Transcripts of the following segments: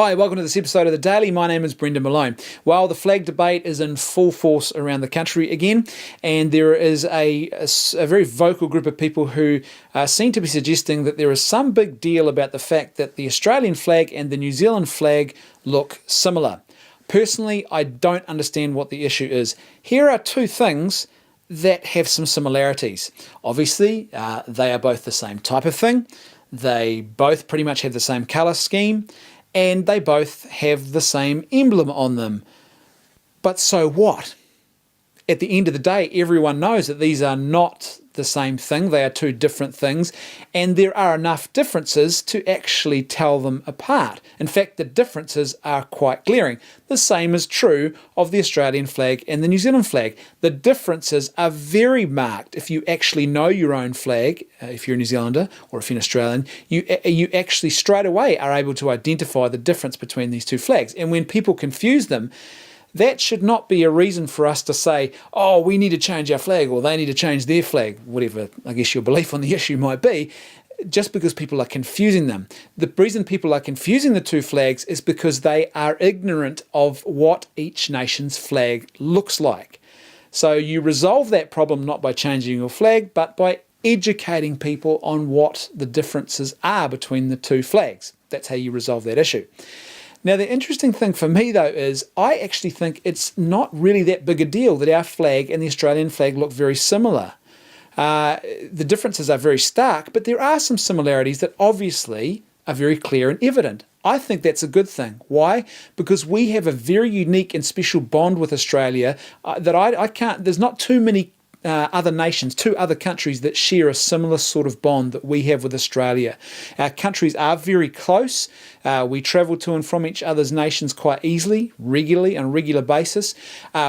Hi, welcome to this episode of The Daily. My name is Brendan Malone. Well, the flag debate is in full force around the country again, and there is a very vocal group of people who seem to be suggesting that there is some big deal about the fact that the Australian flag and the New Zealand flag look similar. Personally, I don't understand what the issue is. Here are two things that have some similarities. Obviously, they are both the same type of thing. They both pretty much have the same colour scheme, and they both have the same emblem on them. But so what? At the end of the day, everyone knows that these are not the same thing. They are two different things, and there are enough differences to actually tell them apart. In fact, the differences are quite glaring. The same is true of the Australian flag and the New Zealand flag. The differences are very marked. If you actually know your own flag, if you're a New Zealander or if you're an Australian, you actually straight away are able to identify the difference between these two flags. And when people confuse them, that should not be a reason for us to say, oh, we need to change our flag or they need to change their flag, whatever I guess your belief on the issue might be, just because people are confusing them. The reason people are confusing the two flags is because they are ignorant of what each nation's flag looks like. So you resolve that problem not by changing your flag, but by educating people on what the differences are between the two flags. That's how you resolve that issue. Now, the interesting thing for me, though, is I actually think it's not really that big a deal that our flag and the Australian flag look very similar. The differences are very stark, but there are some similarities that obviously are very clear and evident. I think that's a good thing. Why? Because we have a very unique and special bond with Australia that I can't, there's not too many other nations, two other countries that share a similar sort of bond that we have with Australia. Our countries are very close. We travel to and from each other's nations quite easily, regularly, on a regular basis.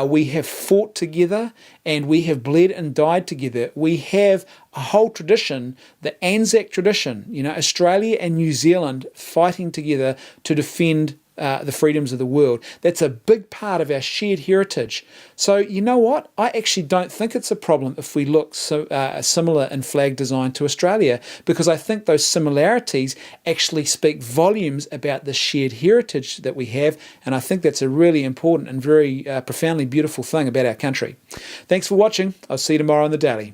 We have fought together and we have bled and died together. We have a whole tradition, the Anzac tradition, Australia and New Zealand fighting together to defend the freedoms of the world. That's a big part of our shared heritage. So you know what? I actually don't think it's a problem if we look similar in flag design to Australia, because I think those similarities actually speak volumes about the shared heritage that we have, and I think that's a really important and very profoundly beautiful thing about our country. Thanks for watching. I'll see you tomorrow on The Daily.